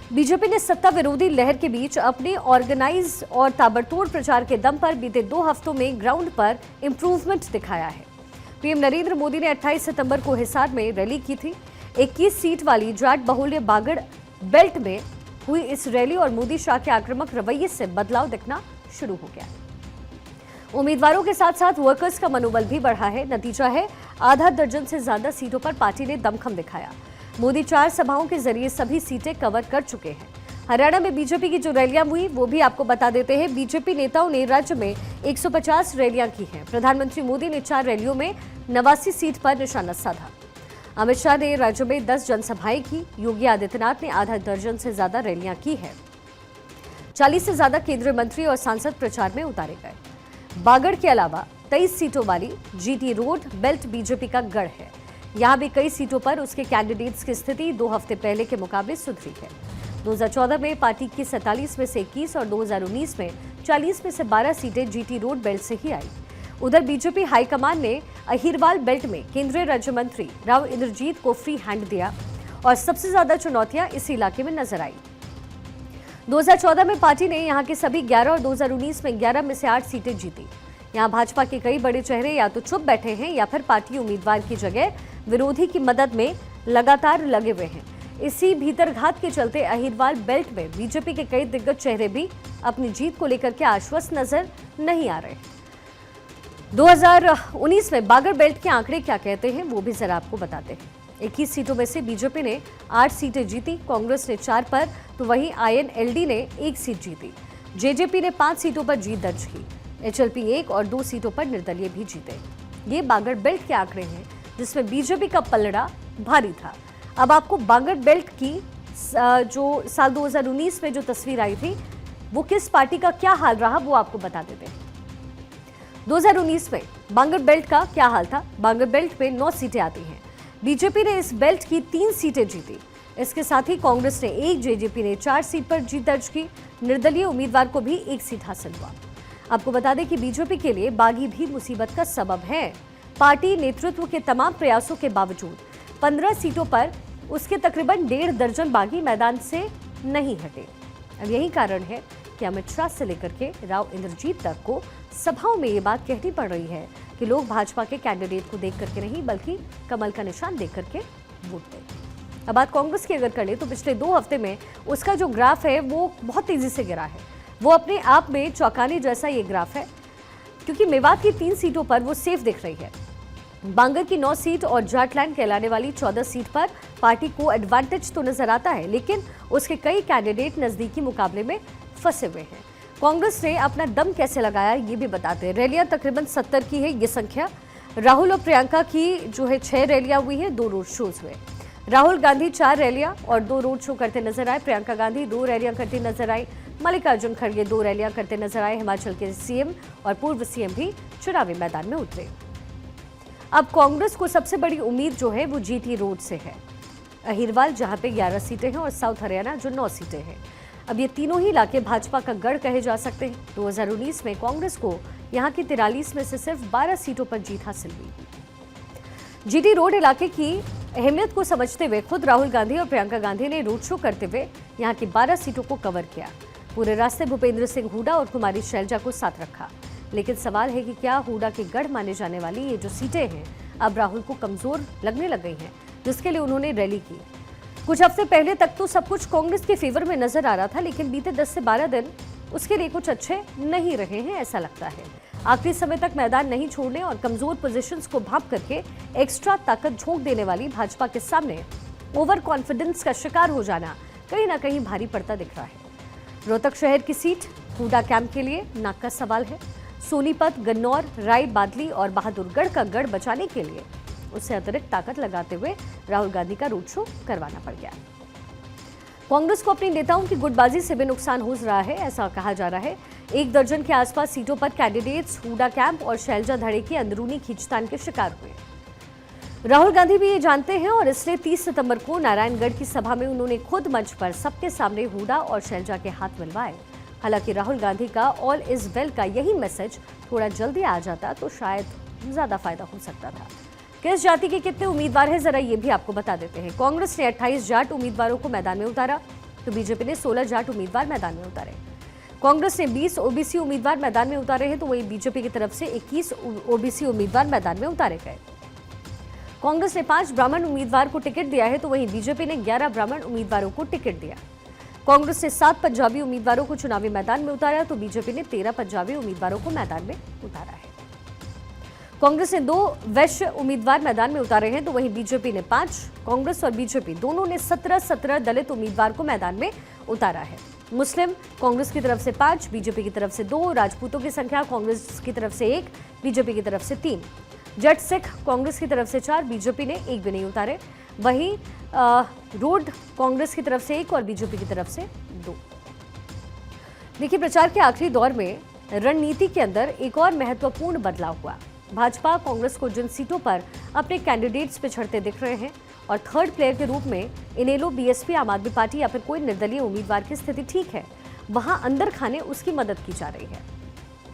BJP ने सत्ता विरोधी लहर के बीच अपने ऑर्गेनाइज और ताबड़तोड़ प्रचार के दम पर बीते 2 हफ्तों में ग्राउंड पर इंप्रूवमेंट दिखाया है। पीएम नरेंद्र मोदी ने 28 सितंबर को हिसार में रैली की थी। 21 सीट वाली जाट बहुल्य बागड़ बेल्ट में हुई इस रैली और मोदी शाह के आक्रामक रवैये से बदलाव दिखना शुरू हो गया। उम्मीदवारों के साथ साथ वर्कर्स का मनोबल भी बढ़ा है। नतीजा है, आधा दर्जन से ज्यादा सीटों पर पार्टी ने दमखम दिखाया। मोदी 4 सभाओं के जरिए सभी सीटें कवर कर चुके हैं। हरियाणा में बीजेपी की जो रैलियां हुई वो भी आपको बता देते हैं। बीजेपी नेताओं ने राज्य में 150 रैलियां की हैं। प्रधानमंत्री मोदी ने 4 रैलियों में 89 सीट पर निशाना साधा। अमित शाह ने राज्य में 10 जनसभाएं की। योगी आदित्यनाथ ने आधा दर्जन से ज्यादा रैलियां की है। 40 से ज्यादा केंद्रीय मंत्री और सांसद प्रचार में उतारे गए। बागड़ के अलावा 23 सीटों वाली जीटी रोड बेल्ट बीजेपी का गढ़ है। यहां भी कई सीटों पर उसके कैंडिडेट्स की स्थिति 2 हफ्ते पहले के मुकाबले सुधरी है। 2014 में पार्टी की 47 में से 21 और 2019 में 40 में से 12 सीटें जीटी रोड बेल्ट से ही आई। उधर बीजेपी हाईकमान ने अहिरवाल बेल्ट में केंद्रीय राज्य मंत्री राव इंद्रजीत को फ्री हैंड दिया और सबसे ज्यादा चुनौतियां इस इलाके में नजर आई। 2014 में पार्टी ने यहां के सभी 11 और 2019 में 11 में से 8 सीटें जीती। यहां भाजपा के कई बड़े चेहरे या तो चुप बैठे हैं या फिर पार्टी उम्मीदवार की जगह विरोधी की मदद में लगातार लगे हुए हैं। इसी भीतरघात के चलते अहिरवाल बेल्ट में बीजेपी के कई दिग्गज चेहरे भी अपनी जीत को लेकर के आश्वस्त नजर नहीं आ रहे। 2019 में बागड़ बेल्ट के आंकड़े क्या कहते हैं वो भी जरा आपको बताते हैं। 21 सीटों में से बीजेपी ने 8 सीटें जीती, कांग्रेस ने 4 पर, तो वहीं आईएनएलडी ने 1 सीट जीती। जेजेपी ने 5 सीटों पर जीत दर्ज की। एचएलपी 1 और 2 सीटों पर निर्दलीय भी जीते। ये बागड़ बेल्ट के आंकड़े हैं जिसमें बीजेपी का पलड़ा भारी था। अब आपको बागड़ बेल्ट की जो साल 2019 में जो तस्वीर आई थी वो किस पार्टी का क्या हाल रहा वो आपको बता देते हैं। 2019 में बागड़ बेल्ट का क्या हाल था। बागड़ बेल्ट में 9 सीटें आती हैं। बीजेपी ने इस बेल्ट की 3 सीटें जीती। इसके साथ ही कांग्रेस ने 1, जेजेपी ने 4 सीट पर जीत दर्ज की। निर्दलीय उम्मीदवार को भी 1 सीट हासिल हुआ। आपको बता दें कि बीजेपी के लिए बागी भी मुसीबत का सबब है। पार्टी नेतृत्व के तमाम प्रयासों के बावजूद 15 सीटों पर उसके तकरीबन 1.5 दर्जन बागी मैदान से नहीं हटे। अब यही कारण है कि अमित शाह से लेकर के राव इंद्रजीत तक को सभाओं में ये बात कहनी पड़ रही है कि लोग भाजपा के कैंडिडेट को देख करके नहीं बल्कि कमल का निशान देख करके वोट दें। अब बात कांग्रेस की अगर करें तो पिछले 2 हफ्ते में उसका जो ग्राफ है वो बहुत तेजी से गिरा है। वो अपने आप में चौंकाने जैसा ये ग्राफ है क्योंकि मेवात की 3 सीटों पर वो सेफ दिख रही है। बांगर की 9 सीट और जाटलैंड कहलाने वाली 14 सीट पर पार्टी को एडवांटेज तो नजर आता है, लेकिन उसके कई कैंडिडेट नजदीकी मुकाबले में फंसे हुए हैं। कांग्रेस ने अपना दम कैसे लगाया ये भी बताते हैं। रैलियां तकरीबन 70 की है ये संख्या। राहुल और प्रियंका की जो है 6 रैलियां हुई है, 2 रोड शोज हुए। राहुल गांधी 4 रैलियां और 2 रोड शो करते नजर आए। प्रियंका गांधी 2 रैलियां करती नजर आई। मल्लिकार्जुन खड़गे 2 रैलियां करते नजर आए। हिमाचल के सीएम और पूर्व सीएम भी चुनावी मैदान में उतरे। अब कांग्रेस को सबसे बड़ी उम्मीद जो है वो जीटी रोड से है। अहिरवाल जहां पे 11 सीटें हैं और साउथ हरियाणा जो 9 सीटें हैं। अब ये तीनों ही इलाके भाजपा का गढ़ कहे जा सकते हैं। 2019 में कांग्रेस को यहां की 43 में से सिर्फ 12 सीटों पर जीत हासिल हुई। जीटी रोड इलाके की अहमियत को समझते हुए खुद राहुल गांधी और प्रियंका गांधी ने रोड शो करते हुए यहां की 12 सीटों को कवर किया। पूरे रास्ते भूपेंद्र सिंह हुड्डा और कुमारी शैलजा को साथ रखा। लेकिन सवाल है कि क्या हुड्डा के गढ़ माने जाने वाली ये जो सीटें हैं अब राहुल को कमजोर लगने लग गई हैं, जिसके लिए उन्होंने रैली की। कुछ हफ्ते पहले तक तो सब कुछ कांग्रेस के फेवर में नजर आ रहा था, लेकिन बीते 10 से 12 दिन उसके लिए कुछ अच्छे नहीं रहे हैं ऐसा लगता है। आखिरी समय तक मैदान नहीं छोड़ने और कमजोर पोजीशंस को भांप करके एक्स्ट्रा ताकत झोंक देने वाली भाजपा के सामने ओवर कॉन्फिडेंस का शिकार हो जाना कहीं ना कहीं भारी पड़ता दिख रहा है। रोहतक शहर की सीट हुड्डा कैंप के लिए नाक का सवाल है। सोनीपत, गन्नौर, राय बादली और बहादुरगढ़ का गढ़ बचाने के लिए उससे अतिरिक्त ताकत लगाते हुए राहुल गांधी का रोड शो करवाना पड़ गया। कांग्रेस को अपने नेताओं की गुटबाजी से भी नुकसान हो रहा है, ऐसा कहा जा रहा है। 1 दर्जन के आसपास सीटों पर कैंडिडेट्स हुड्डा कैंप और शैलजा धड़े की अंदरूनी खींचतान के शिकार हुए। राहुल गांधी भी ये जानते हैं और इसलिए 30 सितंबर को नारायणगढ़ की सभा में उन्होंने खुद मंच पर सबके सामने हुड्डा और शैलजा के हाथ मिलवाए। हालांकि राहुल गांधी का ऑल इज वेल का यही मैसेज थोड़ा जल्दी आ जाता तो शायद ज्यादा फायदा हो सकता था। किस जाति के कितने उम्मीदवार हैं जरा ये भी आपको बता देते हैं। कांग्रेस ने 28 जाट उम्मीदवारों को मैदान में उतारा। तो बीजेपी ने 16 जाट उम्मीदवार मैदान में उतारे। कांग्रेस ने 20 ओबीसी उम्मीदवार मैदान में उतारे हैं, तो वहीं बीजेपी की तरफ से 21 ओबीसी उम्मीदवार मैदान में उतारे गए। कांग्रेस ने 5 ब्राह्मण उम्मीदवार को टिकट दिया है, तो वहीं बीजेपी ने 11 ब्राह्मण उम्मीदवारों को टिकट दिया। कांग्रेस ने 7 पंजाबी उम्मीदवारों को चुनावी मैदान में उतारा, तो बीजेपी ने 13 पंजाबी उम्मीदवारों को मैदान में उतारा है। कांग्रेस ने 2 वैश्य उम्मीदवार मैदान में उतारे हैं, तो वहीं बीजेपी ने 5। कांग्रेस और बीजेपी दोनों ने 17 दलित उम्मीदवार को मैदान में उतारा है। मुस्लिम कांग्रेस की तरफ से 5, बीजेपी की तरफ से 2, राजपूतों की संख्या कांग्रेस की तरफ से 1, बीजेपी की तरफ से 3, जट सिख कांग्रेस की तरफ से 4, बीजेपी ने 1 भी नहीं उतारे। वहीं रोड कांग्रेस की तरफ से 1 और बीजेपी की तरफ से 2। देखिए, प्रचार के आखिरी दौर में रणनीति के अंदर एक और महत्वपूर्ण बदलाव हुआ। भाजपा कांग्रेस को जिन सीटों पर अपने कैंडिडेट्स पिछड़ते दिख रहे हैं और थर्ड प्लेयर के रूप में इनेलो, बीएसपी, आम आदमी पार्टी या फिर कोई निर्दलीय उम्मीदवार की स्थिति ठीक है, वहां अंदर खाने उसकी मदद की जा रही है।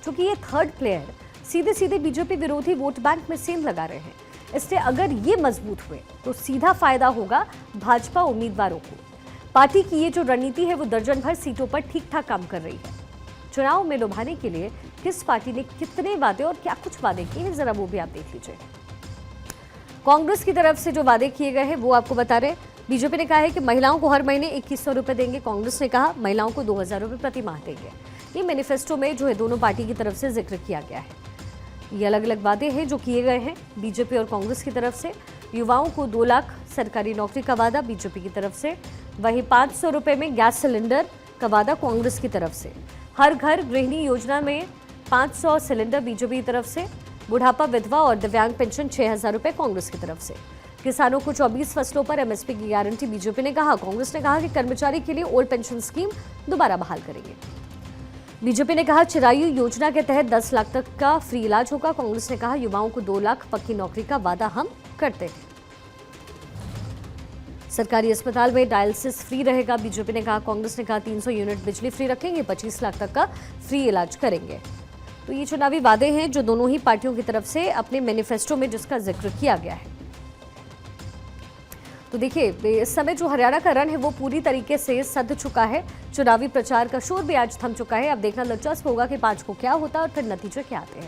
क्योंकि ये थर्ड प्लेयर सीधे सीधे बीजेपी विरोधी वोट बैंक में सेंध लगा रहे हैं, इसलिए अगर ये मजबूत हुए तो सीधा फायदा होगा भाजपा उम्मीदवारों को। पार्टी की ये जो रणनीति है वो दर्जन भर सीटों पर ठीक ठाक काम कर रही है। चुनाव में लुभाने के लिए किस पार्टी ने कितने वादे और क्या कुछ वादे किए हैं, जरा वो भी आप देख लीजिए। कांग्रेस की तरफ से जो वादे किए गए हैं वो आपको बता रहे। बीजेपी ने कहा है कि महिलाओं को हर महीने 2100 रुपए देंगे। कांग्रेस ने कहा महिलाओं को 2000 रुपए प्रति माह देंगे। ये मैनिफेस्टो में जो है दोनों पार्टी की तरफ से जिक्र किया गया है। ये अलग अलग वादे हैं जो किए गए हैं बीजेपी और कांग्रेस की तरफ से। युवाओं को 2 लाख सरकारी नौकरी का वादा बीजेपी की तरफ से। वहीं 500 रुपए में गैस सिलेंडर का वादा कांग्रेस की तरफ से। हर घर गृहिणी योजना में 500 सिलेंडर बीजेपी की तरफ से। बुढ़ापा, विधवा और दिव्यांग पेंशन 6000 रुपए कांग्रेस की तरफ से। किसानों को 24 फसलों पर एमएसपी की गारंटी बीजेपी ने कहा। कांग्रेस ने कहा कि कर्मचारी के लिए ओल्ड पेंशन स्कीम दोबारा बहाल करेंगे। बीजेपी ने कहा चिरायु योजना के तहत 10 लाख तक का फ्री इलाज होगा। कांग्रेस ने कहा युवाओं को 2 लाख पक्की नौकरी का वादा हम करते हैं। सरकारी अस्पताल में डायलिसिस फ्री रहेगा। बीजेपी ने कहा। कांग्रेस ने कहा 300 यूनिट बिजली फ्री रखेंगे, 25 लाख तक का फ्री इलाज करेंगे। तो ये चुनावी वादे हैं जो दोनों ही पार्टियों की तरफ से अपने मैनिफेस्टो में जिसका जिक्र किया गया है। तो देखिए, इस समय जो हरियाणा का रण है वो पूरी तरीके से सध चुका है। चुनावी प्रचार का शोर भी आज थम चुका है। अब देखना दिलचस्प होगा कि 5 को क्या होता है और फिर नतीजे क्या आते हैं।